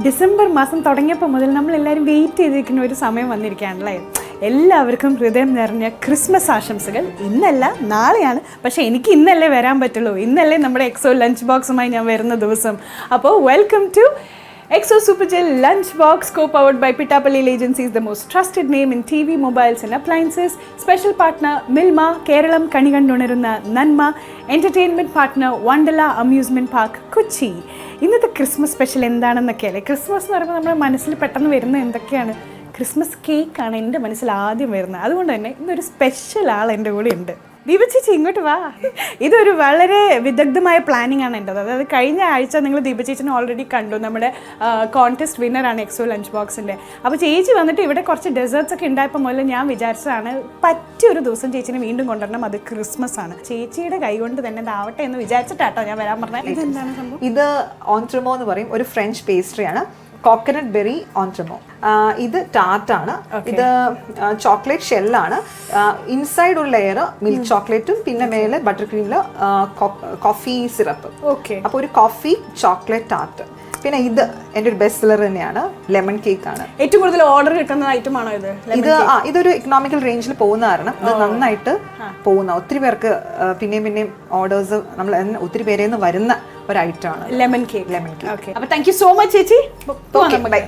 December മാസം തുടങ്ങിയപ്പോൾ മുതൽ നമ്മളെല്ലാവരും വെയിറ്റ് ചെയ്തിരിക്കുന്ന ഒരു സമയം വന്നിരിക്കുകയാണല്ലേ. എല്ലാവർക്കും ഹൃദയം നിറഞ്ഞ ക്രിസ്മസ് ആശംസകൾ. ഇന്നല്ല നാളെയാണ്, പക്ഷേ എനിക്ക് ഇന്നല്ലേ വരാൻ പറ്റുള്ളൂ. ഇന്നല്ലേ നമ്മുടെ എക്സോ ലഞ്ച് ബോക്സുമായി ഞാൻ വരുന്ന ദിവസം. അപ്പോൾ welcome to Exo Super Gel Lunch Box, co-powered by Pitapalli Agencies, the most trusted name in TV, mobiles and appliances. Special partner Milma, Keralam Kanigandonirunna Nanma, entertainment partner Wonderla Amusement Park, Kochi. ഇന്നത്തെ Christmas special എന്താണെന്നൊക്കെയല്ലേ. Christmas എന്ന് പറയുമ്പോൾ നമ്മുടെ മനസ്സിൽ പെട്ടെന്ന് വരുന്നത് എന്തൊക്കെയാണ്? Christmas കേക്കാണ് എൻ്റെ മനസ്സിൽ ആദ്യം വരുന്നത്. അതുകൊണ്ട് തന്നെ ഇന്നൊരു സ്പെഷ്യൽ ആൾ എൻ്റെ കൂടെ ഉണ്ട്. ദീപ ചേച്ചി ഇങ്ങോട്ട് വാ. ഇതൊരു വളരെ വിദഗ്ധമായ പ്ലാനിങ് ആണ് എൻ്റെത്. അതായത് കഴിഞ്ഞ ആഴ്ച നിങ്ങൾ ദീപ ചേച്ചിനെ ഓൾറെഡി കണ്ടു. നമ്മുടെ കോൺടെസ്റ്റ് വിന്നറാണ് എക്സോ ലഞ്ച് ബോക്സിൻ്റെ. അപ്പോൾ ചേച്ചി വന്നിട്ട് ഇവിടെ കുറച്ച് ഡെസേർട്സ് ഒക്കെ ഉണ്ടായപ്പോൾ മുതൽ ഞാൻ വിചാരിച്ചതാണ് പറ്റിയൊരു ദിവസം ചേച്ചിനെ വീണ്ടും കൊണ്ടുവരണം. അത് ക്രിസ്മസ് ആണ്. ചേച്ചിയുടെ കൈ കൊണ്ട് തന്നെ ഇതാവട്ടെ എന്ന് വിചാരിച്ചിട്ടാട്ടോ ഞാൻ വരാൻ പറഞ്ഞത്. ഇതെന്താണ് സംഭവം? ഇത് ഓൺട്രമോ എന്ന് പറയും, ഒരു ഫ്രഞ്ച് പേസ്ട്രിയാണ്. Coconut berry entremet. ഇത് ടാർട്ടാണ്. ഇത് ചോക്ലേറ്റ് ഷെല്ലാണ്. ഇൻസൈഡ് ഉള്ള ലെയർ മിൽക്ക് ചോക്ലേറ്റും പിന്നെ മേലെ ബട്ടർ ക്രീമില് കോഫി സിറപ്പ്. അപ്പോൾ ഒരു കോഫി ചോക്ലേറ്റ് ടാർട്ട്. പിന്നെ ഇത് എൻ്റെ ഒരു ബെസ്റ്റ് സെല്ലർ തന്നെയാണ്, ലെമൺ കേക്ക് ആണ്. ഏറ്റവും കൂടുതൽ ഓർഡർ കിട്ടുന്ന ഐറ്റം ആണോ ഇത്? ഇതൊരു ഇക്കണോമിക്കൽ റേഞ്ചിൽ പോകുന്ന കാരണം ഇത് നന്നായിട്ട് പോകുന്ന ഒത്തിരി പേർക്ക് പിന്നെയും ഓർഡേഴ്സ് നമ്മൾ ഒത്തിരി പേരിൽ നിന്ന് വരുന്ന ഒരു ഐറ്റം ആണ് ലെമൺ കേക്ക്. അപ്പോൾ താങ്ക് യു സോ മച്ച് ചേച്ചി. ബൈ.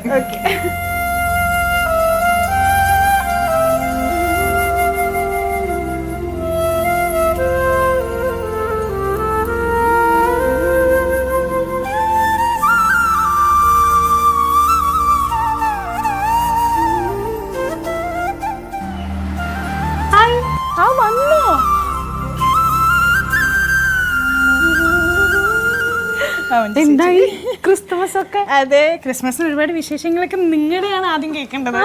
എന്തായി ക്രിസ്മസ് ഒക്കെ? അതെ, ക്രിസ്മസിന് ഒരുപാട് വിശേഷങ്ങളൊക്കെ നിങ്ങളുടെയാണ് ആദ്യം കേൾക്കേണ്ടത്.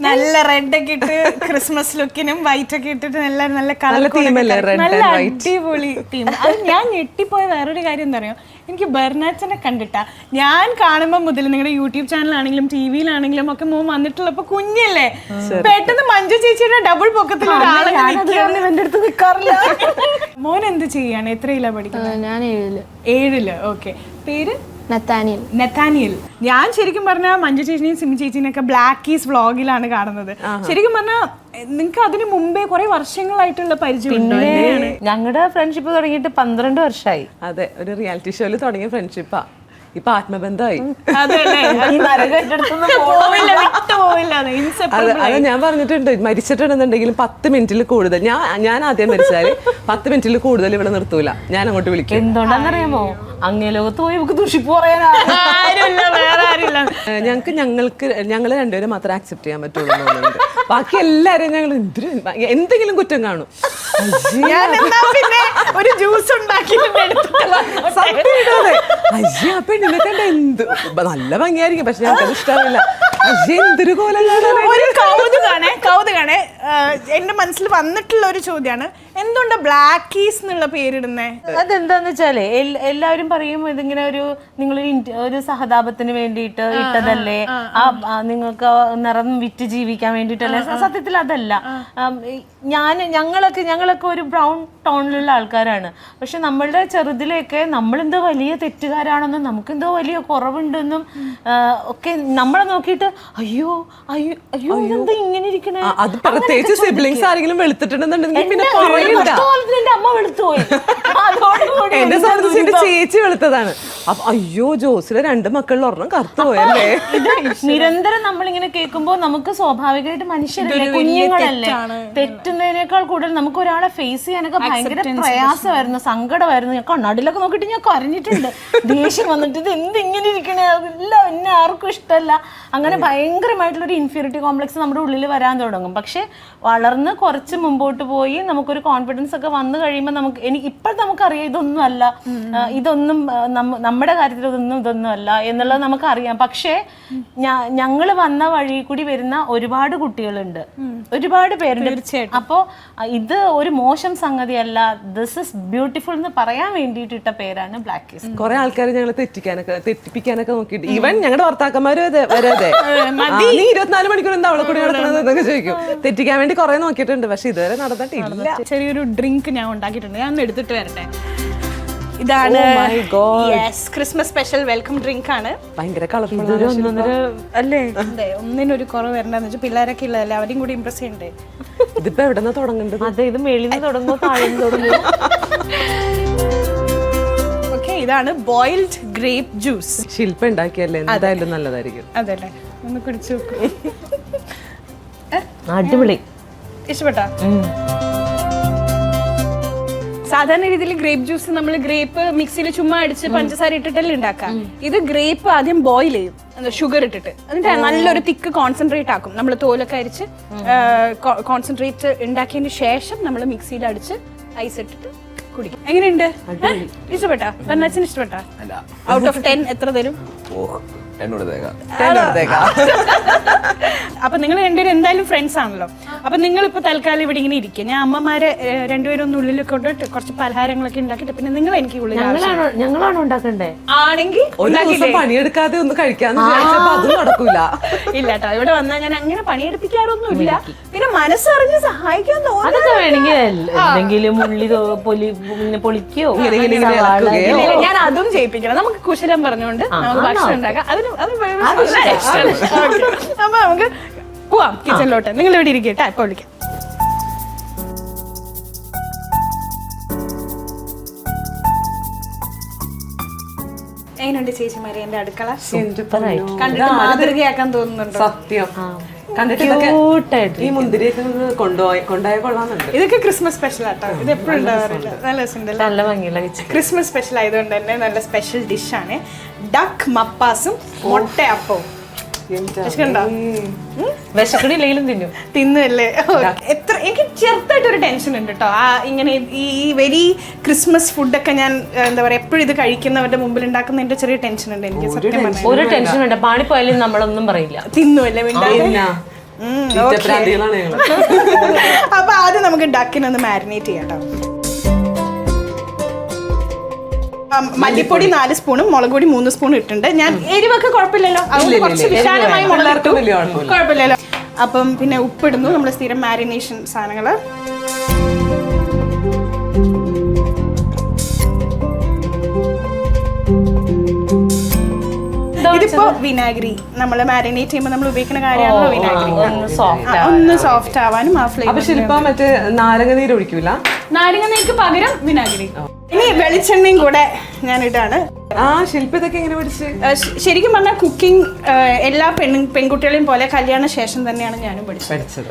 നല്ല റെഡ് ഒക്കെ ഇട്ട് ക്രിസ്മസ് ലുക്കിനും വൈറ്റ് ഒക്കെ ഇട്ടിട്ട് നല്ല കളർ, നല്ല അടിപൊളി ടീം. അത് ഞാൻ ഞെട്ടിപ്പോയ വേറൊരു കാര്യം എന്താ പറയുക, എനിക്ക് ബെർനാച്ചനെ കണ്ടിട്ടാ. ഞാൻ കാണുമ്പോൾ മുതൽ നിങ്ങളുടെ യൂട്യൂബ് ചാനലാണെങ്കിലും ടി വിയിലാണെങ്കിലും ഒക്കെ മോൻ വന്നിട്ടുള്ളപ്പോ കുഞ്ഞല്ലേ, പെട്ടെന്ന് മഞ്ജു ചേച്ചിയുടെ ഡബിൾ പൊക്കത്തിൽ ഒരാളെ നിൽക്കാറില്ല. മോൻ എന്ത് ചെയ്യാണ്? എത്രയിലാ പഠിക്കുന്നത്? ഞാൻ 7ല്. ഓക്കെ. പേര്? നത്താനിയൽ. ഞാൻ ശരിക്കും പറഞ്ഞാൽ മഞ്ജു ചേച്ചിനെയും സിമി ചേച്ചിനെയൊക്കെ ബ്ലാക്ക് ഈസ് വ്ളോഗിലാണ് കാണുന്നത്. ശരിക്കും പറഞ്ഞാൽ നിങ്ങൾക്ക് അതിന് മുമ്പേ കുറെ വർഷങ്ങളായിട്ടുള്ള പരിചയം? ഞങ്ങളുടെ ഫ്രണ്ട്ഷിപ്പ് തുടങ്ങിയിട്ട് 12 വർഷമായി. അതെ, ഒരു റിയാലിറ്റി ഷോയിൽ തുടങ്ങിയ ഫ്രണ്ട്ഷിപ്പാ. ഇപ്പൊ ആത്മബന്ധമായി. അത് ഞാൻ പറഞ്ഞിട്ടുണ്ട്, മരിച്ചിട്ടുണ്ടെന്നുണ്ടെങ്കിലും 10 മിനിറ്റിൽ കൂടുതൽ ഞാൻ ആദ്യം മരിച്ചാല് 10 മിനിറ്റിൽ കൂടുതൽ ഇവിടെ നിർത്തൂല. ഞാൻ അങ്ങോട്ട് വിളിക്കും. എന്തുകൊണ്ടാന്നറിയാമോ? അങ്ങേ ലോകത്ത് പോയി നമുക്ക് ദുഷിപ്പ് പറയാനാ. ഞങ്ങൾ രണ്ടുപേരും മാത്രമേ ആക്സെപ്റ്റ് ചെയ്യാൻ പറ്റുള്ളൂ. ബാക്കി എല്ലാരും ഞങ്ങൾ എന്തെങ്കിലും കുറ്റം കാണും. ഒരു ജ്യൂസ് ഉണ്ടാക്കി പെണ്ണിനെ കണ്ട എന്ത് നല്ല ഭംഗിയായിരിക്കും, പക്ഷെ ഞങ്ങൾക്കത് ഇഷ്ടമില്ല. എന്തൊരു കൗതുകാണേ. എന്റെ മനസ്സിൽ വന്നിട്ടുള്ള ഒരു ചോദ്യമാണ്, എന്തുകൊണ്ടാ ബ്ലാക്കീസ് എന്നുള്ള പേരിടുന്നേ? അതെന്താന്ന് വെച്ചാല് എല്ലാവരും പറയും ഇതിങ്ങനെ ഒരു സഹതാപത്തിന് വേണ്ടിയിട്ട് ഇട്ടതല്ലേ, നിങ്ങൾക്ക് നിറം വിറ്റ് ജീവിക്കാൻ വേണ്ടിയിട്ടല്ലേ. സത്യത്തിൽ അതല്ല. ഞങ്ങളൊക്കെ ഒരു ബ്രൗൺ ടോണിലുള്ള ആൾക്കാരാണ്. പക്ഷെ നമ്മളുടെ ചെറുതിലേക്ക് നമ്മളെന്തോ വലിയ തെറ്റുകാരാണെന്നും നമുക്കെന്തോ വലിയ കുറവുണ്ടെന്നും ഒക്കെ നമ്മളെ നോക്കിയിട്ട് അയ്യോ ഇതെന്താ ഇങ്ങനെ ഇരിക്കണേ. അത് പ്രത്യേകിച്ച് സിബ്ലിങ്സ് ആരെങ്കിലും വെളുത്തിട്ടുണ്ടെന്നുണ്ടെങ്കിൽ പിന്നെ എന്റെ അമ്മ വെളുത്തുപോയി. എന്നെ സംബന്ധിച്ച് എന്റെ ചേച്ചി വെളുത്തതാണ്. അപ്പൊ അയ്യോ ജോസിലെ 2 മക്കളിൽ ഒരെണ്ണം കറുത്തു പോയല്ലേ. നിരന്തരം നമ്മളിങ്ങനെ കേൾക്കുമ്പോ നമുക്ക് സ്വാഭാവികമായിട്ട് മനുഷ്യരല്ലേ, കുഞ്ഞുങ്ങളല്ലേ, തെറ്റുന്നതിനേക്കാൾ കൂടുതൽ നമുക്ക് ഒരാളെ ഫേസ് ചെയ്യാനൊക്കെ ഭയങ്കര പ്രയാസമായിരുന്നു, സങ്കടമായിരുന്നു. ഞാൻ കണ്ണാടിലൊക്കെ നോക്കിയിട്ട് ഞാൻ കരഞ്ഞിട്ടുണ്ട്. ദേഷ്യം വന്നിട്ട് ഇത് എന്തിങ്ങനെ ഇരിക്കണേ, എന്നെ ആർക്കും ഇഷ്ടമല്ല. അങ്ങനെ ഭയങ്കരമായിട്ടുള്ളൊരു ഇൻഫീരിയോറിറ്റി കോംപ്ലക്സ് നമ്മുടെ ഉള്ളിൽ വരാൻ തുടങ്ങും. പക്ഷെ വളർന്ന് കുറച്ച് മുമ്പോട്ട് പോയി നമുക്കൊരു കോൺഫിഡൻസ് ഒക്കെ വന്നു കഴിയുമ്പോൾ ഇപ്പോൾ നമുക്കറിയാം ഇതൊന്നും നമ്മുടെ കാര്യത്തിൽ ഇതൊന്നും അല്ല എന്നുള്ളത് നമുക്കറിയാം. പക്ഷേ ഞങ്ങൾ വന്ന വഴി കൂടി വരുന്ന ഒരുപാട് കുട്ടികളുണ്ട്, ഒരുപാട് പേരുണ്ട്. അപ്പോൾ ഇത് ഒരു മോശം സംഗതിയല്ല, ദിസ് ഇസ് ബ്യൂട്ടിഫുൾ എന്ന് പറയാൻ വേണ്ടിയിട്ടിട്ട പേരാണ് ബ്ലാക്ക് കീസ്. കുറെ ആൾക്കാർ ഞങ്ങൾ തെറ്റിപ്പിക്കാനൊക്കെ നോക്കിയിട്ട്, ഈവൻ ഞങ്ങളുടെ ഭർത്താക്കന്മാരും വരെ നീ 24 മണിക്കൂർ എന്താ അവളെ കൂടി നടക്കുന്നത് എന്നൊക്കെ ചോദിക്കും. തെറ്റിക്കാൻ വേണ്ടി കുറെ നോക്കിയിട്ടുണ്ട്, പക്ഷെ ഇതുവരെ നടന്നിട്ടില്ല. ചെറിയൊരു ഡ്രിങ്ക് ഞാൻ ഉണ്ടാക്കിയിട്ടുണ്ട്, ഞാൻ ഒന്ന് എടുത്തിട്ട് വരട്ടെ. ഇതാണ് Oh my God. Christmas special welcome drink ആണ്. ഭയങ്കര കളർഫുൾ അല്ലേ അതെ, ഒന്നിനൊരു കുറവ് വരണ്ടെന്ന് വെച്ചാൽ പിള്ളേരൊക്കെ ഉള്ളതല്ലേ, അവരെയും കൂടി ഇംപ്രസ് ചെയ്യണ്ടേ. ഇതിപ്പോ എവിടെന്നാ തുടങ്ങേണ്ടത്? അതെ, ഇത് മേളിൽ നിന്ന് തുടങ്ങുമോ താഴെ തുടങ്ങുമോ? ഓക്കെ, ഇതാണ് ബോയിൽഡ് ഗ്രേപ്പ് ജ്യൂസ്. ശില്പ ഉണ്ടാക്കിയല്ലേ, എന്തായാലും നല്ലതായിരിക്കും. അതല്ലേ, ഒന്ന് കുടിച്ചു നോക്കൂ. അടിപൊളി, ഇഷ്ടപ്പെട്ടാ? സാധാരണ രീതിയിൽ ഗ്രേപ്പ് ജ്യൂസ് നമ്മൾ ഗ്രേപ്പ് മിക്സിയിൽ ചുമ്മാ അടിച്ച് പഞ്ചസാര ഇട്ടിട്ടല്ലേ ഉണ്ടാക്കാം. ഇത് ഗ്രേപ്പ് ആദ്യം ബോയിൽ ചെയ്യും, ഷുഗർ ഇട്ടിട്ട്, എന്നിട്ട് നല്ലൊരു തിക്ക് കോൺസെൻട്രേറ്റ് ആക്കും. നമ്മൾ തോലൊക്കെ അരിച്ച് കോൺസെൻട്രേറ്റ് ഉണ്ടാക്കിയതിന് ശേഷം നമ്മൾ മിക്സിയിൽ അടിച്ച് ഐസ് ഇട്ടിട്ട് കുടിക്കും. എങ്ങനെയുണ്ട്? ഇഷ്ടപ്പെട്ടാ? ബർണാച്ചന് ഇഷ്ടപ്പെട്ടാ? ഔട്ട് ഓഫ് 10 എത്ര തരും? അപ്പൊ നിങ്ങൾ രണ്ടുപേരും എന്തായാലും ഫ്രണ്ട്സ് ആണല്ലോ. അപ്പൊ നിങ്ങൾ ഇപ്പൊ തൽക്കാലം ഇവിടെ ഇങ്ങനെ ഇരിക്കുക. ഞാൻ അമ്മമാരെ രണ്ടുപേരും ഒന്ന് ഉള്ളിലൊക്കെ കൊണ്ടിട്ട് കുറച്ച് പലഹാരങ്ങളൊക്കെ ഉണ്ടാക്കിയിട്ട് പിന്നെ നിങ്ങൾ എനിക്ക് ഉള്ളിൽ ഞങ്ങളാണോ ഉണ്ടാക്കണ്ടേ? ആണെങ്കിൽ ഒരു ദിവസം പണിയെടുക്കാതെ ഒന്ന് കഴിക്കാന്ന് വിചാരിച്ചപ്പോ അതും നടക്കൂല. ഇല്ല കേട്ടോ, ഇവിടെ വന്നാൽ ഞാൻ അങ്ങനെ പണിയെടുപ്പിക്കാറൊന്നുമില്ല. പിന്നെ മനസ്സറിഞ്ഞ് സഹായിക്കാൻ അതൊക്കെ വേണമെങ്കിൽ എന്തെങ്കിലും ഉള്ളി പൊളിക്കോ ഞാൻ അതും ചെയ്യിപ്പിക്കണം. നമുക്ക് കുശലം പറഞ്ഞുകൊണ്ട് നമുക്ക് ഭക്ഷണം ഉണ്ടാക്കാം. അപ്പൊ നമുക്ക് പോവാം കിച്ചണിലോട്ട്. നിങ്ങൾ ഇവിടെ ഇരിക്കട്ടെ, അപ്പൊ വിളിക്കാം. എങ്ങനെയുണ്ട് ചേച്ചിമാരെ എന്റെ അടുക്കള? കണ്ടിട്ട് മാതൃകയാക്കാൻ തോന്നുന്നുണ്ടോ? സത്യം കണ്ടിട്ട് ഈ മുന്തിരിയൊക്കെ കൊണ്ടുപോയ കൊള്ളാന്നുണ്ട്. ഇതൊക്കെ ക്രിസ്മസ് സ്പെഷ്യൽ ആട്ടോ. ഇത് എപ്പോഴും ഉണ്ടാവാറില്ല. നല്ല രസമുണ്ടല്ലോ. നല്ല ഭംഗിയുള്ള ക്രിസ്മസ് സ്പെഷ്യൽ ആയതുകൊണ്ട് തന്നെ നല്ല സ്പെഷ്യൽ ഡിഷാണ്. ഡക്ക് മപ്പാസും മുട്ടയപ്പവും. വിശക്കണില്ലെങ്കിലും തിന്നും. തിന്നല്ലേ? എത്ര എനിക്ക് ചെറുതായിട്ടൊരു ടെൻഷൻ ഉണ്ട് കേട്ടോ. ഇങ്ങനെ ഈ വെരി ക്രിസ്മസ് ഫുഡൊക്കെ ഞാൻ എന്താ പറയാ എപ്പോഴും ഇത് കഴിക്കുന്നവരുടെ മുമ്പിൽ ഉണ്ടാക്കുന്നതിന്റെ ചെറിയ ടെൻഷൻ ഉണ്ട് എനിക്ക്. സത്യം പറഞ്ഞാൽ ഒരു ടെൻഷൻ വേണ്ട, പാടിപ്പോയാലും നമ്മളൊന്നും പറയില്ല. തിന്നുമല്ലേ അപ്പൊ ആദ്യം നമുക്ക് ഡക്കിനൊന്ന് മാരിനേറ്റ് ചെയ്യാം കേട്ടോ. മല്ലിപ്പൊടി 4 സ്പൂണും മുളക് പൊടി 3 സ്പൂണും ഇട്ടുണ്ട്. ഞാൻ എരിവൊക്കെ കുഴപ്പമില്ലല്ലോ, അതുകൊണ്ട് കുറച്ച് വിശാലമായി മുളകിട്ടു, കുഴപ്പമില്ലല്ലോ. അപ്പം പിന്നെ ഉപ്പിടുന്നു, നമ്മുടെ സ്ഥിരം മാരിനേഷൻ സാധനങ്ങള്. ഇതിപ്പോ വിനാഗിരി നമ്മൾ മാരിനേറ്റ് ചെയ്യുമ്പോൾ നമ്മൾ ഉപയോഗിക്കുന്ന കാര്യമാണല്ലോ വിനാഗിരി. ഒന്ന് സോഫ്റ്റ് ആവാനും ആ ഫ്ലേവർ. ശില്പ മറ്റേ നാരങ്ങ നീര് ഒഴിക്കൂല? നാരങ്ങ നീർക്ക് പകരം വിനാഗിരി. ഇനി വെളിച്ചെണ്ണയും കൂടെ ഞാൻ ഇടാണ്. ശില്പ ഇതൊക്കെ എങ്ങനെ പഠിച്ച്? ശരിക്കും പറഞ്ഞാൽ കുക്കിംഗ് എല്ലാ പെൺകുട്ടികളെയും പോലെ കല്യാണ ശേഷം തന്നെയാണ് ഞാനും പഠിച്ചത്.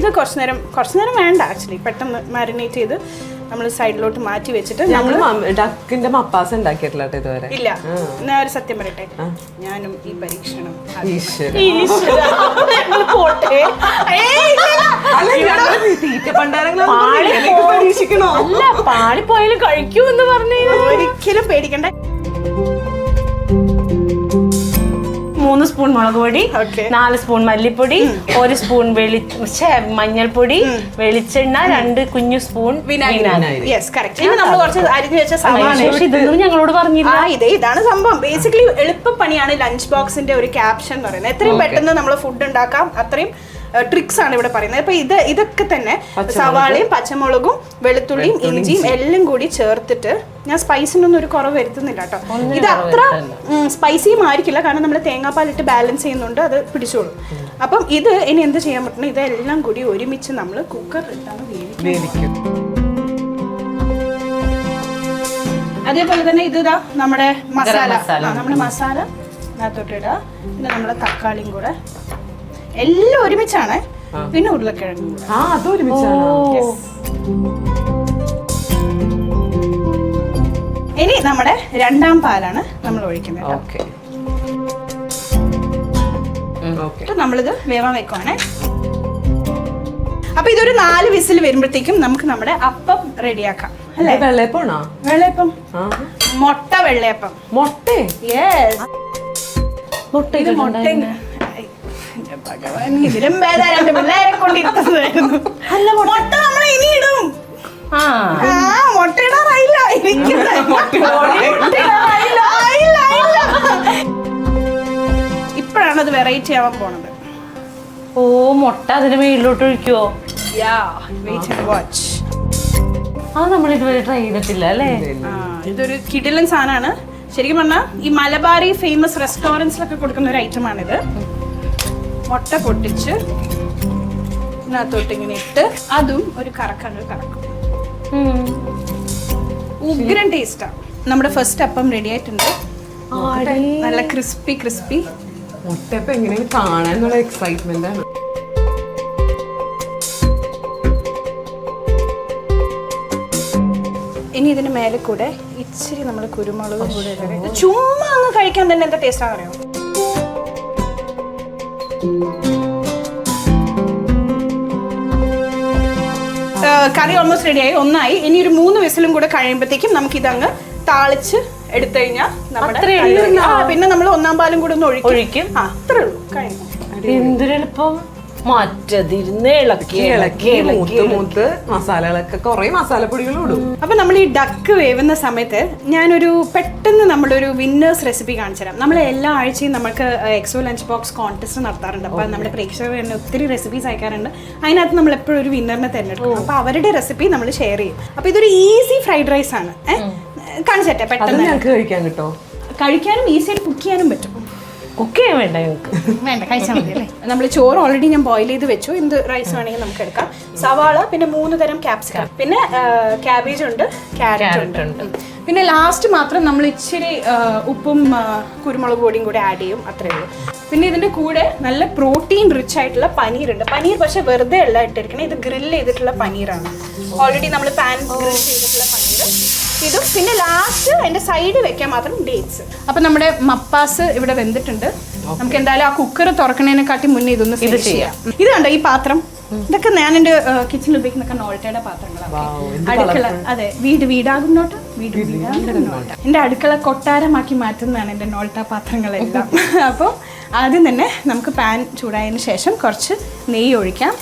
ഇത് കുറച്ചു നേരം വേണ്ട ആക്ച്വലി. പെട്ടെന്ന് മാരിനേറ്റ് ചെയ്ത് നമ്മൾ സൈഡിലോട്ട് മാറ്റി വെച്ചിട്ട് ഡക്കിന്റെ മപ്പാസ് ഉണ്ടാക്കിയിട്ടില്ല ഇതുവരെ. ഇല്ല, ഞാൻ ഒരു സത്യം പറയട്ടെ, ഞാനും ഈ പരീക്ഷണം പാളിപ്പോയാലും കഴിക്കൂ എന്ന് പറഞ്ഞു. ഒരിക്കലും പേടിക്കണ്ട. 3 സ്പൂൺ മുളക് പൊടി, 4 സ്പൂൺ മല്ലിപ്പൊടി, 1 സ്പൂൺ മഞ്ഞൾപ്പൊടി, വെളിച്ചെണ്ണ, 2 കുഞ്ഞു സ്പൂൺ വിനാഗിരി. നമ്മൾ കുറച്ച് അരിഞ്ഞു വെച്ച സവാള. ഇതൊന്നും ഞങ്ങളോട് പറഞ്ഞില്ല. ഇതാണ് സംഭവം. ബേസിക്കലി എളുപ്പപ്പണിയാണ് ലഞ്ച് ബോക്സിന്റെ ഒരു ക്യാപ്ഷൻ എന്ന് പറയുന്നത്. എത്രയും പെട്ടെന്ന് നമ്മൾ ഫുഡ് ഉണ്ടാക്കാം, അത്രയും ട്രിക്സ് ആണ് ഇവിടെ പറയുന്നത്. അപ്പൊ ഇതൊക്കെ തന്നെ സവാളയും പച്ചമുളകും വെളുത്തുള്ളിയും ഇഞ്ചിയും എല്ലാം കൂടി ചേർത്തിട്ട്, ഞാൻ സ്പൈസിനൊന്നും ഒരു കുറവ് വരുത്തുന്നില്ല കേട്ടോ. ഇത് അത്ര സ്പൈസിയും ആയിരിക്കില്ല, കാരണം നമ്മൾ തേങ്ങാപ്പാലിട്ട് ബാലൻസ് ചെയ്യുന്നുണ്ട്, അത് പിടിച്ചോളും. അപ്പം ഇത് ഇനി എന്ത് ചെയ്യാൻ പറ്റണം, ഇതെല്ലാം കൂടി ഒരുമിച്ച് നമ്മൾ കുക്കറിലിട്ടാണ് വേവിക്കും. അതേപോലെ തന്നെ ഇതാ നമ്മുടെ മസാല. നമ്മുടെ മസാല അതിനകത്തോട്ടിടുക. പിന്നെ നമ്മുടെ തക്കാളിയും കൂടെ എല്ലാം ഒരുമിച്ചാണ്. പിന്നെ ഉരുളക്കിഴങ്ങും ഇനി നമ്മുടെ 2ാം പാലാണ് നമ്മൾ ഒഴിക്കുന്നത്. നമ്മളിത് വേവാൻ വെക്കുവാണ്. അപ്പൊ ഇതൊരു 4 വിസിൽ വരുമ്പോഴത്തേക്കും നമുക്ക് നമ്മുടെ അപ്പം റെഡിയാക്കാം. അല്ലേ? വെള്ളയപ്പാണോ? വെള്ളയപ്പം, മുട്ട വെള്ളയപ്പം. മുട്ട? യെസ്, മുട്ട. ഇതിലും ഭേദം പിള്ളേരെ കൊണ്ടിരുന്നതായിരുന്നു. അല്ല, മുട്ട നമ്മൾ ഇനി ഇടും. മുട്ട ഇടാറായില്ല. ഇപ്പോഴാണ് അത് വെറൈറ്റി ആവാൻ പോണത്. ഓ, മുട്ട അതിന്റെ മേളിലോട്ട് ഒഴിക്കുവോ? Wait and watch. അത് നമ്മൾ ഇതുവരെ ട്രൈ ചെയ്തിട്ടില്ല അല്ലേ? ഇതൊരു കിടിലൻ സാധനമാണ്. ശരിക്കും പറഞ്ഞാൽ ഈ മലബാറി ഫേമസ് റെസ്റ്റോറൻറ്റ്സിലൊക്കെ കൊടുക്കുന്ന ഒരു ഐറ്റമാണിത്. മുട്ട പൊട്ടിച്ച് ഇതിനകത്തോട്ട് ഇങ്ങനെ ഇട്ട് അതും ഒരു കറക്കങ്ങൾ കറക്കും. ഉഗ്രൻ ടേസ്റ്റാണ്. നമ്മുടെ ഫസ്റ്റ് അപ്പം റെഡി ആയിട്ടുണ്ട്. നല്ല ക്രിസ്പി. മുട്ടയപ്പം എങ്ങനെയാണ് കാണാനുള്ള എക്സൈറ്റ്മെന്റ് ആണ്. ഇനി ഇതിന് മേലെ കൂടെ ഇച്ചിരി നമ്മൾ കുരുമുളക് കൂടെ ഇടുക. ചുമ്മാ അങ്ങ് കഴിക്കാൻ തന്നെ എന്താ ടേസ്റ്റ് അറിയാം. കറി ഓൾമോസ്റ്റ് റെഡിയായി. ഒന്നായി. ഇനി ഒരു 3 വിസിലും കൂടെ കഴിയുമ്പോഴത്തേക്കും നമുക്ക് ഇതങ്ങ് താളിച്ച് എടുത്തു കഴിഞ്ഞാൽ പിന്നെ നമ്മൾ 1-ാം പാലും കൂടെ ഒന്ന് ഒഴിക്കും. അത്രേ ഉള്ളൂ, കഴിഞ്ഞു. എന്തൊരെളുപ്പം. മറ്റതിരുന്ന് ഇളക്കി മൂത്ത് മസാലകളൊക്കെ കുറെ മസാലപ്പൊടികളും ഇടും. അപ്പൊ നമ്മൾ ഈ ഡക്ക് വേവുന്ന സമയത്ത് ഞാനൊരു പെട്ടെന്ന് നമ്മളൊരു വിന്നേഴ്സ് റെസിപ്പി കാണിച്ചു തരാം. നമ്മൾ എല്ലാ ആഴ്ചയും നമുക്ക് എക്സോ ലഞ്ച് ബോക്സ് കോൺടെസ്റ്റ് നടത്താറുണ്ട്. അപ്പൊ നമ്മുടെ പ്രേക്ഷകർ തന്നെ ഒത്തിരി റെസിപ്പീസ് അയക്കാറുണ്ട്. അതിനകത്ത് നമ്മൾ എപ്പോഴും ഒരു വിന്നറിനെ തിരഞ്ഞെടുക്കും. അപ്പൊ അവരുടെ റെസിപ്പി നമ്മൾ ഷെയർ ചെയ്യും. അപ്പൊ ഇതൊരു ഈസി ഫ്രൈഡ് റൈസ് ആണ്. കാണിച്ചേട്ടെ പെട്ടെന്ന്. ഞങ്ങൾക്ക് കഴിക്കാൻ കിട്ടോ? കഴിക്കാനും ഈസിയായിട്ട് കുക്ക് ചെയ്യാനും പറ്റും. കുക്ക് ചെയ്യാൻ വേണ്ട ഞങ്ങൾക്ക്? വേണ്ട, കഴിച്ചാൽ മതി അല്ലേ. നമ്മൾ ചോറ് ഓൾറെഡി ഞാൻ ബോയിൽ ചെയ്ത് വെച്ചു. എന്ത് റൈസ് വേണമെങ്കിൽ നമുക്ക് എടുക്കാം. സവാള, പിന്നെ 3 തരം ക്യാപ്സിക്കം, പിന്നെ ക്യാബേജ് ഉണ്ട്, ക്യാരറ്റ് ഉണ്ട്. പിന്നെ ലാസ്റ്റ് മാത്രം നമ്മൾ ഇച്ചിരി ഉപ്പും കുരുമുളക് പൊടിയും കൂടെ ആഡ് ചെയ്യും. അത്രേ ഉള്ളൂ. പിന്നെ ഇതിൻ്റെ കൂടെ നല്ല പ്രോട്ടീൻ റിച്ച് ആയിട്ടുള്ള പനീറുണ്ട്. പനീർ പക്ഷെ വെറുതെ അല്ല ഇട്ടിരിക്കണേ. ഇത് ഗ്രിൽ ചെയ്തിട്ടുള്ള പനീറാണ്. ഓൾറെഡി നമ്മൾ പാൻ ഗ്രിൽ ചെയ്തിട്ടുള്ള പനീർ ഇതും. പിന്നെ ലാസ്റ്റ് അതിന്റെ സൈഡ് വെക്കാൻ മാത്രം ഡേറ്റ്സ്. അപ്പൊ നമ്മുടെ മപ്പാസ് ഇവിടെ വെന്തിട്ടുണ്ട്. നമുക്ക് എന്തായാലും ആ കുക്കർ തുറക്കണേനെക്കാട്ടി മുന്നേ ഇതൊന്ന് ഇത് ചെയ്യാം. ഇത് കണ്ടോ ഈ പാത്രം? ഇതൊക്കെ ഞാൻ എൻ്റെ കിച്ചണിൽ ഉപയോഗിക്കുന്ന നോൾട്ടയുടെ പാത്രങ്ങളാണ്. അടുക്കള, അതെ, വീടാകുന്നോട്ട് എൻ്റെ അടുക്കള കൊട്ടാരമാക്കി മാറ്റുന്നതാണ് എൻ്റെ നോൾട്ട പാത്രങ്ങളെല്ലാം. അപ്പോൾ ആദ്യം തന്നെ നമുക്ക് പാൻ ചൂടായതിനു ശേഷം കുറച്ച് നെയ്യ് ഒഴിക്കാം.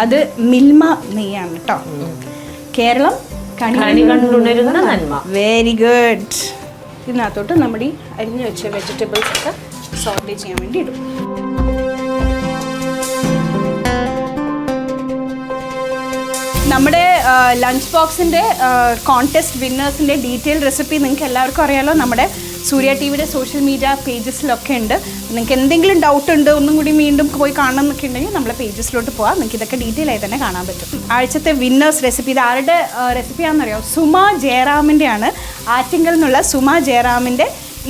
അത് മിൽമ നെയ്യാണ് കേട്ടോ. കേരളം കണി കണ്ടുണരുന്ന നന്മ. Very good. ഇതിനകത്തോട്ട് നമ്മുടെ ഈ അരിഞ്ഞു വെച്ച വെജിറ്റബിൾസ് ഒക്കെ സോർട്ട് ചെയ്യാൻ വേണ്ടി ഇടും. നമ്മുടെ ലഞ്ച് ബോക്സിൻ്റെ കോൺടെസ്റ്റ് വിന്നേഴ്സിൻ്റെ ഡീറ്റെയിൽ റെസിപ്പി നിങ്ങൾക്ക് എല്ലാവർക്കും അറിയാലോ. നമ്മുടെ സൂര്യ ടി വിയുടെ സോഷ്യൽ മീഡിയ പേജസിലൊക്കെ ഉണ്ട്. നിങ്ങൾക്ക് എന്തെങ്കിലും ഡൗട്ട് ഉണ്ട്, ഒന്നും കൂടി വീണ്ടും പോയി കാണണം എന്നൊക്കെ ഉണ്ടെങ്കിൽ നമ്മളെ പേജസിലോട്ട് പോകാം. നിങ്ങൾക്ക് ഇതൊക്കെ ഡീറ്റെയിൽ ആയി തന്നെ കാണാൻ പറ്റും. ആഴ്ചത്തെ വിന്നേഴ്സ് റെസിപ്പി ഇത് ആരുടെ റെസിപ്പിയാണെന്നറിയോ? സുമ ജയറാമിൻ്റെ ആണ്. ആറ്റിങ്കൽ നിന്നുള്ള സുമ ജയറാമിൻ്റെ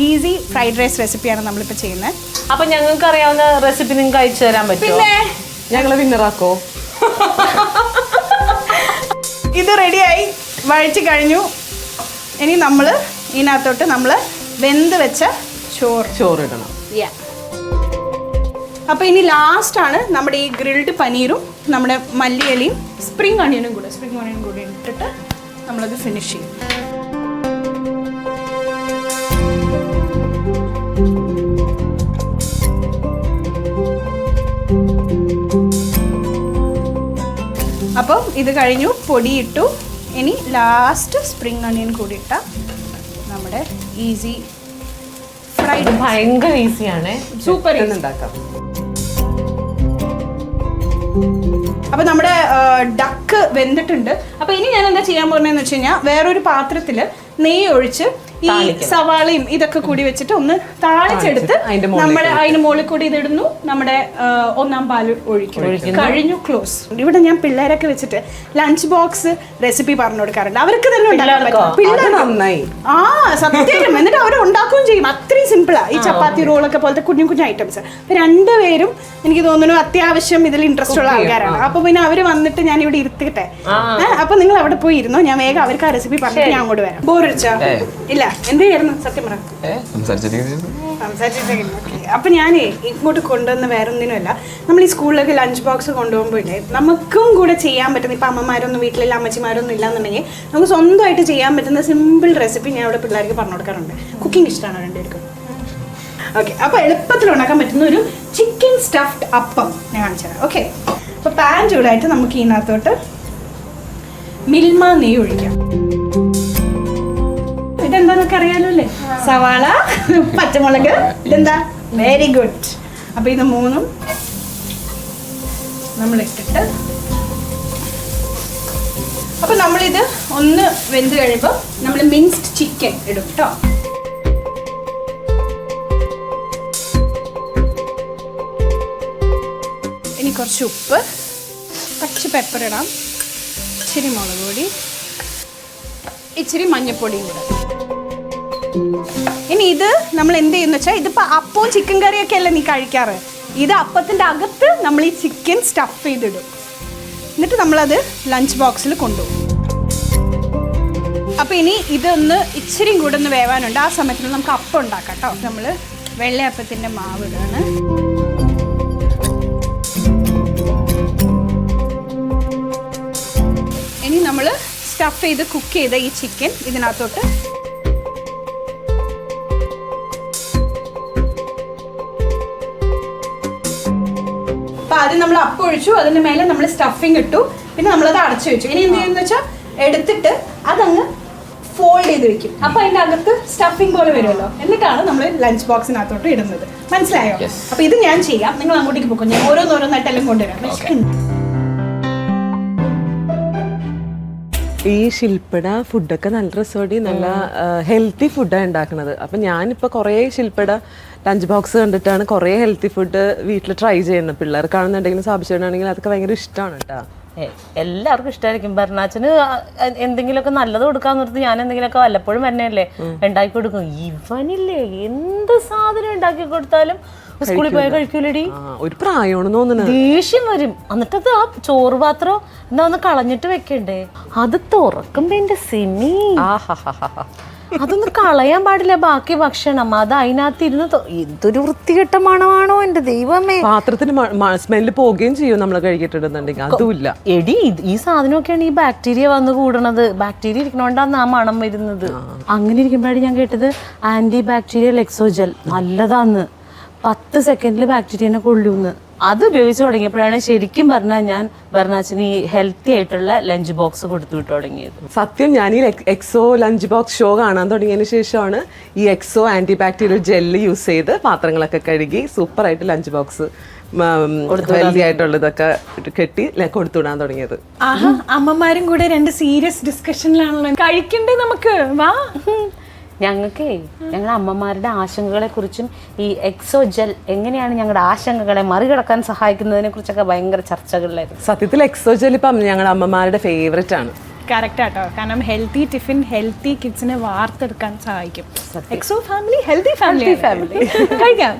ഈസി ഫ്രൈഡ് റൈസ് റെസിപ്പിയാണ് നമ്മളിപ്പോൾ ചെയ്യുന്നത്. അപ്പം ഞങ്ങൾക്ക് അറിയാവുന്ന റെസിപ്പി നിങ്ങൾക്ക് അയച്ചു തരാൻ പറ്റുമോ? പിന്നെ ഞങ്ങളെ വിന്നറാക്കോ? ഇത് റെഡിയായി, വഴിച്ച് കഴിഞ്ഞു. ഇനി നമ്മൾ ഇതിനകത്തോട്ട് നമ്മൾ വെന്ത് വെച്ച ചോറ് ഇടണം. അപ്പോൾ ഇനി ലാസ്റ്റാണ് നമ്മുടെ ഈ ഗ്രിൽഡ് പനീറും നമ്മുടെ മല്ലിയിലയും സ്പ്രിംഗ് ഓണിയനും കൂടി ഇട്ടിട്ട് നമ്മളത് ഫിനിഷ് ചെയ്യും. അപ്പം ഇത് കഴിഞ്ഞു, പൊടിയിട്ടു. ഇനി ലാസ്റ്റ് സ്പ്രിംഗ് ഓണിയൻ കൂടി ഇട്ടാൽ നമ്മുടെ ഈസി ഫ്രൈഡ്. ഭയങ്കര ഈസിയാണ്, സൂപ്പർ ഉണ്ടാക്കാം. അപ്പോൾ നമ്മുടെ ഡക്ക് വെന്തിട്ടുണ്ട്. അപ്പോൾ ഇനി ഞാൻ എന്താ ചെയ്യാൻ പോകുന്നതെന്ന് വെച്ച് കഴിഞ്ഞാൽ വേറൊരു പാത്രത്തിൽ നെയ്യ് ഒഴിച്ച് ഈ സവാളയും ഇതൊക്കെ കൂടി വെച്ചിട്ട് ഒന്ന് താളിച്ചെടുത്ത് നമ്മുടെ അതിന് മുകളിൽ കൂടി ഇതിടുന്നു. നമ്മുടെ 1-ാം പാല് ഒഴിക്കും. കഴിഞ്ഞു, ക്ലോസ്. ഇവിടെ ഞാൻ പിള്ളേരൊക്കെ വെച്ചിട്ട് ലഞ്ച് ബോക്സ് റെസിപ്പി പറഞ്ഞു കൊടുക്കാറുണ്ട്. അവർക്ക് തന്നെ ഉണ്ടാക്കാൻ പറ്റും. നന്നായി. ആ സത്യം. എന്നിട്ട് അവർ ഉണ്ടാക്കുകയും ചെയ്യും. അത്രയും സിമ്പിളാ. ഈ ചപ്പാത്തി റോളൊക്കെ പോലത്തെ കുഞ്ഞു കുഞ്ഞു ഐറ്റംസ്. അപ്പൊ 2 പേരും എനിക്ക് തോന്നുന്നു അത്യാവശ്യം ഇതിൽ ഇൻട്രസ്റ്റ് ഉള്ള ആൾക്കാരാണ്. അപ്പൊ പിന്നെ അവര് വന്നിട്ട് ഞാൻ ഇവിടെ ഇരുത്തിട്ടെ. അപ്പൊ നിങ്ങൾ അവിടെ പോയി ഇരുന്നോ, ഞാൻ വേഗം അവർക്ക് ആ റെസിപ്പി പറഞ്ഞിട്ട് ഞാൻ അങ്ങോട്ട് വരാം. ബോറടിച്ചാ? ഇല്ല, എന്തായിരുന്നു സത്യം പറ. അപ്പൊ ഞാനേ ഇങ്ങോട്ട് കൊണ്ടുവന്ന വേറെ ഒന്നിനുമല്ല, നമ്മൾ ഈ സ്കൂളിലൊക്കെ ലഞ്ച് ബോക്സ് കൊണ്ടുപോകുമ്പോഴേ നമുക്കും കൂടെ ചെയ്യാൻ പറ്റുന്ന, ഇപ്പൊ അമ്മമാരൊന്നും വീട്ടിലില്ല, അമ്മച്ചിമാരൊന്നും ഇല്ലാന്നുണ്ടെങ്കിൽ നമുക്ക് സ്വന്തമായിട്ട് ചെയ്യാൻ പറ്റുന്ന സിമ്പിൾ റെസിപ്പി ഞാൻ ഇവിടെ പിള്ളേർക്ക് പറഞ്ഞു കൊടുക്കാറുണ്ട്. കുക്കിംഗ് ഇഷ്ടമാണോ രണ്ടുപേർക്കും? ഓക്കെ, അപ്പൊ എളുപ്പത്തിൽ ഉണ്ടാക്കാൻ പറ്റുന്ന ഒരു ചിക്കൻ സ്റ്റഫ്ഡ് അപ്പം ഞാൻ കാണിച്ചു തരാം. ഓക്കെ, അപ്പൊ പാൻ ചൂടായിട്ട് നമുക്ക് ഇതിനകത്തോട്ട് മിൽമ നെയ്യ് ഒഴിക്കാം. ഇതെന്താന്നൊക്കെ അറിയാലോ അല്ലേ? സവാള, പച്ചമുളക്, ഇതെന്താ? Very good. അപ്പൊ ഇത് 3ഉം നമ്മൾ ഇട്ടിട്ട് അപ്പോൾ നമ്മളിത് ഒന്ന് വെന്ത് കഴിയുമ്പോൾ നമ്മൾ മിൻസ്ഡ് ചിക്കൻ ഇടും കേട്ടോ. ഇനി കുറച്ച് ഉപ്പ്, പച്ച പെപ്പർ ഇടാം, ഇച്ചിരി മുളക് പൊടി, ഇച്ചിരി മഞ്ഞൾപ്പൊടിയും കൂടെ. ഇനി ഇത് നമ്മൾ എന്ത് ചെയ്യുന്ന വെച്ചാൽ, ഇതിപ്പോൾ അപ്പവും ചിക്കൻ കറിയൊക്കെ അല്ലേ നീ കഴിക്കാറ്, ഇത് അപ്പത്തിൻ്റെ അകത്ത് നമ്മൾ ഈ ചിക്കൻ സ്റ്റഫ് ചെയ്തിടും. എന്നിട്ട് നമ്മളത് ലഞ്ച് ബോക്സിൽ കൊണ്ടുപോകും. അപ്പോൾ ഇനി ഇതൊന്ന് ഇച്ചിരിയും കൂടെ ഒന്ന് വേവാനുണ്ട്. ആ സമയത്തിന് നമുക്ക് അപ്പം ഉണ്ടാക്കാം കേട്ടോ. നമ്മൾ വെള്ളയപ്പത്തിൻ്റെ മാവ് ഇടാണ്. ഇനി നമ്മൾ സ്റ്റഫ് ചെയ്ത് കുക്ക് ചെയ്ത ഈ ചിക്കൻ ഇതിനകത്തോട്ട് അപ്പോൾ ആദ്യം നമ്മൾ അപ്പം ഒഴിച്ചു, അതിന് മേലെ നമ്മൾ സ്റ്റഫിങ് ഇട്ടു, പിന്നെ നമ്മളത് അടച്ചു വെച്ചു. ഇനി എന്ത് ചെയ്യുന്നത് വെച്ചാൽ എടുത്തിട്ട് അതങ്ങ് ഫോൾഡ് ചെയ്ത് വെക്കും. അപ്പോൾ അതിൻ്റെ അകത്ത് സ്റ്റഫിങ് പോലെ വരുമല്ലോ. എന്നിട്ടാണ് നമ്മൾ ലഞ്ച് ബോക്സിനകത്തോട്ട് ഇടുന്നത്. മനസ്സിലായോ? അപ്പോൾ ഇത് ഞാൻ ചെയ്യാം, നിങ്ങൾ അങ്ങോട്ടേക്ക് പോകും. ഞാൻ ഓരോന്നോരോന്നായിട്ടെല്ലാം കൊണ്ടുവരാം. ഈ ശില്പട ഫുഡൊക്കെ നല്ല രസോടി നല്ല ഹെൽത്തി ഫുഡാണ് ഉണ്ടാക്കുന്നത്. അപ്പം ഞാനിപ്പോൾ കുറേ ശില്പട ലഞ്ച് ബോക്സ് കണ്ടിട്ടാണ് കുറേ ഹെൽത്തി ഫുഡ് വീട്ടിൽ ട്രൈ ചെയ്യുന്നത്. പിള്ളേർക്കാണെന്നുണ്ടെങ്കിലും സാബിച്ചേട്ടാണെങ്കിലും അതൊക്കെ ഭയങ്കര ഇഷ്ടമാണ് കേട്ടോ. എല്ലാവർക്കും ഇഷ്ടമായിരിക്കും. ഭരണാച്ചന് എന്തെങ്കിലുമൊക്കെ നല്ലത് കൊടുക്കാന്ന് നിർത്തി ഞാൻ എന്തെങ്കിലുമൊക്കെ വല്ലപ്പോഴും തന്നെയല്ലേ ഉണ്ടാക്കി കൊടുക്കും. ഇവനില്ലേ എന്ത് സാധനം ഉണ്ടാക്കി കൊടുത്താലും സ്കൂളിൽ പോയാൽ കഴിക്കൂലടി. ഒരു പ്രായമാണെന്ന് തോന്നുന്നു. ദേഷ്യം വരും. എന്നിട്ടത് ആ ചോറ് പാത്രം എന്താ ഒന്ന് കളഞ്ഞിട്ട് വെക്കണ്ടേ, അത് തുറക്കുമ്പോ എന്റെ സിമി അതൊന്നും കളയാൻ പാടില്ല. ബാക്കി ഭക്ഷണം അത് അതിനകത്ത് ഇരുന്ന് എന്തൊരു വൃത്തികെട്ട മണമാണോ എന്റെ ദൈവമേ. പാത്രത്തിന് സ്മെല്ല് പോവുകയും ചെയ്യും നമ്മൾ കഴിക്കിട്ടുണ്ടെന്നുണ്ടെങ്കിൽ. അതുമില്ല എടി, ഈ സാധനമൊക്കെയാണ് ഈ ബാക്ടീരിയ വന്ന് കൂടണത്. ബാക്ടീരിയ ഇരിക്കണോണ്ടാണ് ആ മണം വരുന്നത്. അങ്ങനെ ഇരിക്കുമ്പോഴാണ് ഞാൻ കേട്ടത് ആന്റി ബാക്ടീരിയൽ എക്സോജൽ നല്ലതാന്ന്, 10 സെക്കൻഡിൽ ബാക്ടീരിയനെ കൊള്ളൂന്ന്. അത് ഉപയോഗിച്ച് തുടങ്ങിയപ്പോഴാണ് ശരിക്കും പറഞ്ഞാൽ ഞാൻ ഭരണാച്ചന് ഈ ഹെൽത്തി ആയിട്ടുള്ള ലഞ്ച് ബോക്സ് കൊടുത്തു വിട്ടു തുടങ്ങിയത്. സത്യം, ഞാൻ ഈ എക്സോ ലഞ്ച് ബോക്സ് ഷോ കാണാൻ തുടങ്ങിയതിന് ശേഷമാണ് ഈ എക്സോ ആന്റി ബാക്ടീരിയൽ ജെല്ല് യൂസ് ചെയ്ത് പാത്രങ്ങളൊക്കെ കഴുകി സൂപ്പറായിട്ട് ലഞ്ച് ബോക്സ് ഹെൽത്തി ആയിട്ടുള്ളതൊക്കെ കെട്ടി കൊടുത്തുവിടാൻ തുടങ്ങിയത്. ആഹാ, അമ്മമാരും കൂടെ 2 സീരിയസ് ഡിസ്കഷനിലാണല്ലോ. കഴിക്കണ്ടേ നമുക്ക്? വാ. ഞങ്ങളുടെ അമ്മമാരുടെ ആശങ്കകളെ കുറിച്ചും ഈ എക്സോ ജെൽ എങ്ങനെയാണ് ഞങ്ങളുടെ ആശങ്കകളെ മറികടക്കാൻ സഹായിക്കുന്നതിനെ കുറിച്ചൊക്കെ ഭയങ്കര ചർച്ചകളിലായിരുന്നു. സത്യത്തിൽ എക്സോ ജെൽ ഇപ്പം ഞങ്ങളുടെ അമ്മമാരുടെ ഫേവറേറ്റ് ആണ്. കറക്റ്റ് ആട്ടോ. കാരണം ഹെൽത്തി ടിഫിൻ ഹെൽത്തി കിഡ്സിനെ വാർത്തെടുക്കാൻ സഹായിക്കും. എക്സോ ഫാമിലി ഹെൽത്തി ഫാമിലി കഴിക്കാം.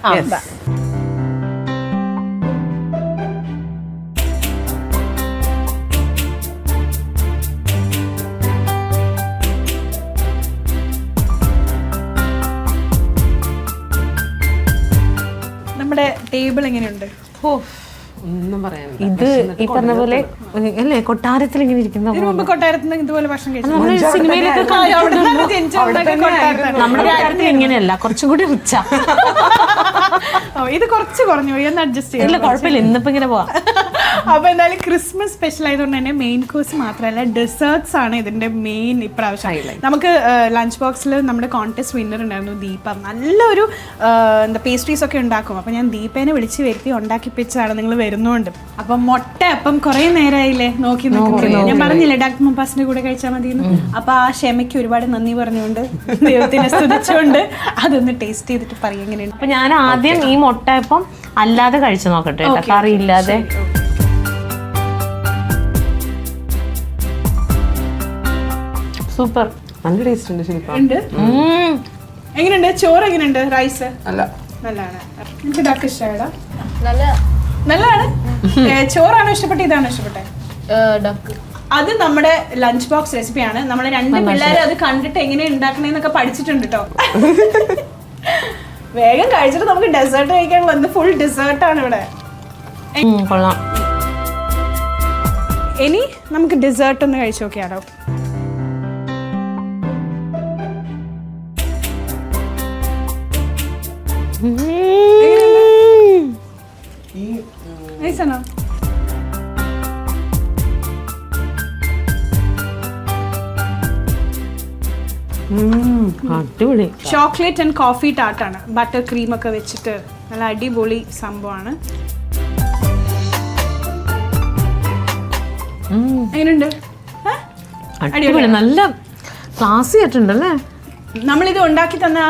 നമ്മുടെ ടേബിൾ എങ്ങനെയുണ്ട്? ഒന്നും പറയാനില്ല. ഇത് ഈ പറഞ്ഞ പോലെ അല്ലേ കൊട്ടാരത്തിൽ ഇങ്ങനെ ഇരിക്കുന്ന കൊട്ടാരത്തിൽ നിന്ന് ഇതുപോലെ ഭക്ഷണം കഴിച്ചു. നമ്മുടെ കാര്യത്തിൽ ഇങ്ങനെയല്ല, കുറച്ചും കൂടി റിച്ചാ. ഇത് കുറച്ച് കുറഞ്ഞു പോയി, ഒന്ന് അഡ്ജസ്റ്റ് ചെയ്യാം. ഇല്ല കുഴപ്പമില്ല, ഇന്നിപ്പോ ഇങ്ങനെ പോവാം. അപ്പൊ എന്തായാലും ക്രിസ്മസ് സ്പെഷ്യൽ ആയതുകൊണ്ട് തന്നെ മെയിൻ കോഴ്സ് മാത്രമല്ല ഡെസേർട്സ് ആണ് ഇതിന്റെ മെയിൻ ഇപ്രാവശ്യം. നമുക്ക് ലഞ്ച് ബോക്സിൽ നമ്മുടെ കോൺടെസ്റ്റ് വിന്നർ ഉണ്ടായിരുന്നു ദീപ. നല്ലൊരു എന്താ പേസ്ട്രീസ് ഒക്കെ ഉണ്ടാക്കും. അപ്പൊ ഞാൻ ദീപേനെ വിളിച്ച് വരുത്തി ഉണ്ടാക്കിപ്പിച്ചതാണ് നിങ്ങൾ വരുന്നോണ്ട്. അപ്പൊ മുട്ട അപ്പം കുറെ നേരമായില്ലേ നോക്കി നോക്കുന്നത്. ഞാൻ പറഞ്ഞില്ലേ ഡാക്ടർ മുംപാസിന്റെ കൂടെ കഴിച്ചാൽ മതി. അപ്പൊ ആ ക്ഷമയ്ക്ക് ഒരുപാട് നന്ദി പറഞ്ഞുകൊണ്ട് ദൈവത്തിനെ സ്തുതിച്ചുകൊണ്ട് അതൊന്ന് ടേസ്റ്റ് ചെയ്തിട്ട് പറയും എങ്ങനെയുണ്ട്. അപ്പൊ ഞാൻ ആദ്യം ഈ മുട്ട അപ്പം അല്ലാതെ കഴിച്ചു നോക്കട്ടെ, കറി ഇല്ലാതെ. സൂപ്പർ, നല്ല ടേസ്റ്റ് ഉണ്ട് ശില്പ. എങ്ങനെയുണ്ട് ചോറ്? എങ്ങനെയുണ്ട് റൈസ്? നല്ലതാണ്. എനിക്ക് ഇതാക്കി ഇഷ്ടമായതാ. നല്ലതാണ്. ചോറാണോ ഇഷ്ടപ്പെട്ടത് ഇതാണോ ഇഷ്ടപ്പെട്ടത്? അത് നമ്മുടെ ലഞ്ച് ബോക്സ് റെസിപ്പിയാണ്. നമ്മൾ 2 പിള്ളേരും അത് കണ്ടിട്ട് എങ്ങനെ ഉണ്ടാക്കണേന്നൊക്കെ പഠിച്ചിട്ടുണ്ട് കേട്ടോ. വേഗം കഴിച്ചിട്ട് നമുക്ക് ഡെസേർട്ട് കഴിക്കാൻ വന്ന് ഫുൾ ഡെസേർട്ടാണ് ഇവിടെ. കൊള്ളാം. ഇനി നമുക്ക് ഡെസേർട്ട് ഒന്ന് കഴിച്ചു നോക്കിയാലോ? നൈസാണോ? അടിപൊളി. ചോക്ലേറ്റ് ആൻഡ് കോഫി ടാർട്ടാണ്. ബട്ടർ ക്രീം ഒക്കെ വെച്ചിട്ട് നല്ല അടിപൊളി സംഭവമാണ്. എങ്ങനെയുണ്ട്? അടിപൊളി, നല്ല ക്ലാസ് ആയിട്ടുണ്ടല്ലേ. നമ്മളിത് ഉണ്ടാക്കി തന്ന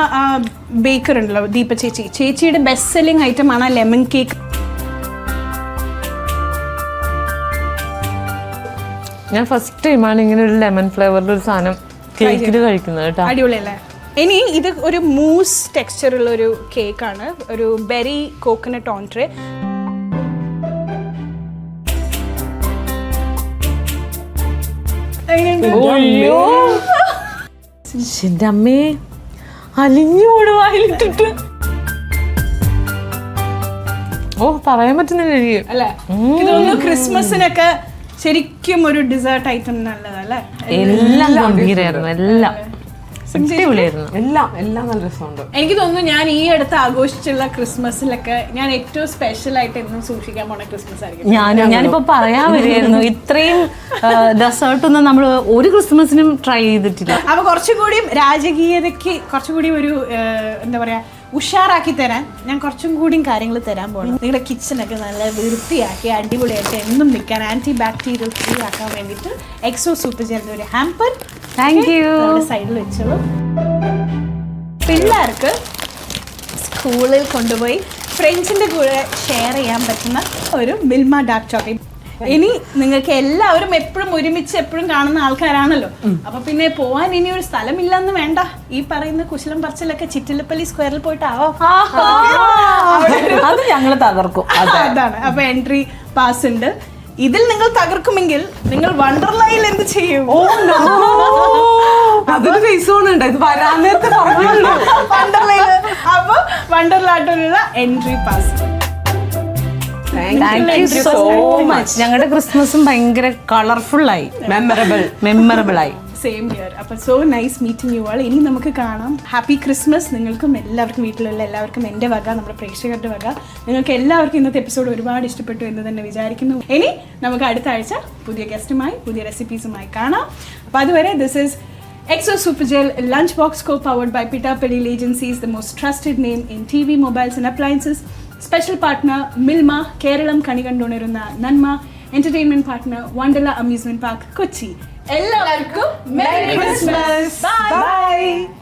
ബേക്കർ ഉണ്ടല്ലോ, ദീപ ചേച്ചിയുടെ ബെസ്റ്റ് സെല്ലിംഗ് ഐറ്റം ആണ് ലെമൺ കേക്ക്. ഞാൻ ഫസ്റ്റ് ടൈമാണ് ഇങ്ങനെ ഒരു ലെമൺ ഫ്ലേവറിൽ ഒരു സാധനം കേക്കിൽ കഴിക്കുന്നത് കേട്ടോ. അടിപൊളിയല്ലേ. ഇനി ഇത് ഒരു മൂസ് ടെക്സ്ചറുള്ള ഒരു കേക്കാണ്, ഒരു ബെറി കോക്കനട്ട് ഓൺട്രേ. എന്റെ അമ്മേ, അലിഞ്ഞോട് വായിലിട്ടിട്ട്. ഓ, പറയാൻ പറ്റുന്നില്ല എനിക്ക്. അല്ലേ, ഇതൊന്ന് ക്രിസ്മസിനൊക്കെ ശരിക്കും ഒരു ഡിസേർട്ട് ഐറ്റം നല്ലതല്ലേ. എല്ലാം ഗംഭീരായിരുന്നു, എല്ലാം അടിപൊളിയായിരുന്നു. എല്ലാം നല്ല രസമുണ്ട്. എനിക്ക് തോന്നുന്നു ഞാൻ ഈ അടുത്ത് ആഘോഷിച്ചുള്ള ക്രിസ്മസിലൊക്കെ ഞാൻ ഏറ്റവും സ്പെഷ്യൽ ആയിട്ട് എന്നും സൂക്ഷിക്കാൻ പോണ ക്രിസ്മസ് ആയിരിക്കും. ഞാനിപ്പോ പറയാൻ വരികയായിരുന്നു, ഇത്രയും ഡെസേർട്ടൊന്നും നമ്മൾ ഒരു ക്രിസ്മസിനും ട്രൈ ചെയ്തിട്ടില്ല. അപ്പൊ കുറച്ചുകൂടി രാജകീയതയ്ക്ക് കുറച്ചുകൂടി ഒരു എന്താ പറയാ ഉഷാറാക്കി തരാൻ ഞാൻ കുറച്ചും കൂടി കാര്യങ്ങൾ തരാൻ പോകണം. നിങ്ങളുടെ കിച്ചണൊക്കെ നല്ല വൃത്തിയാക്കി അടിപൊളിയായിട്ട് എന്നും നിൽക്കാൻ ആന്റി ബാക്ടീരിയൽ ഫ്രീ ആക്കാൻ വേണ്ടിയിട്ട് എക്സോ സൂപ്പർ ജെല്ലിന്റെ ഒരു ഹാമ്പർ സൈഡിൽ വെച്ചോളൂ. പിള്ളേർക്ക് സ്കൂളിൽ കൊണ്ടുപോയി ഫ്രണ്ട്സിന്റെ കൂടെ ഷെയർ ചെയ്യാൻ പറ്റുന്ന ഒരു മിൽമ ഡാർക്ക് ചോക്ലേറ്റ്. ഇനി നിങ്ങൾക്ക് എല്ലാവരും എപ്പോഴും ഒരുമിച്ച് എപ്പോഴും കാണുന്ന ആൾക്കാരാണല്ലോ, അപ്പൊ പിന്നെ പോവാൻ ഇനി ഒരു സ്ഥലമില്ലെന്ന് വേണ്ട. ഈ പറയുന്ന കുശലം പറച്ചിലൊക്കെ ചിറ്റിലപ്പള്ളി സ്ക്വയറിൽ പോയിട്ട് അത് ഞങ്ങൾ തകർക്കും. അതാണ്. അപ്പൊ എൻട്രി പാസ് ഉണ്ട്. ഇതിൽ നിങ്ങൾ തകർക്കുമെങ്കിൽ നിങ്ങൾ വണ്ടർലയിൽ എന്ത് ചെയ്യും? അതൊരു ഫേസ് ഉണ്ട്, ഇത് വരാൻ നേരത്തെ വണ്ടർലയിൽ. അപ്പൊ വണ്ടർലായിട്ടുള്ള entry pass. Thank you so much. ഞങ്ങളുടെ ക്രിസ്മസും ഭയങ്കര കളർഫുൾ ആയി, മെമ്മറബിൾ ആയി. Same year. അപ്പോൾ so nice meeting you all. ഇനി നമുക്ക് കാണാം. ഹാപ്പി ക്രിസ്മസ് നിങ്ങൾക്കും എല്ലാവർക്കും, വീട്ടിലുള്ള എല്ലാവർക്കും എൻ്റെ വക, നമ്മുടെ പ്രേക്ഷകരുടെ വക. നിങ്ങൾക്ക് എല്ലാവർക്കും ഇന്നത്തെ എപ്പിസോഡ് ഒരുപാട് ഇഷ്ടപ്പെട്ടു എന്ന് തന്നെ വിചാരിക്കുന്നു. ഇനി നമുക്ക് അടുത്ത ആഴ്ച പുതിയ ഗസ്റ്റുമായി പുതിയ റെസിപ്പീസുമായി കാണാം. അപ്പോൾ അതുവരെ this is Exo Super Gel Lunch Box co-powered by Pitapalli Agencies, the most trusted name in TV, mobiles and appliances. Special partner Milma, Keralam Kanikandonirunna Nanma. Entertainment partner Wonderla Amusement Park, Kochi. Ellarkkum Merry Christmas. Bye.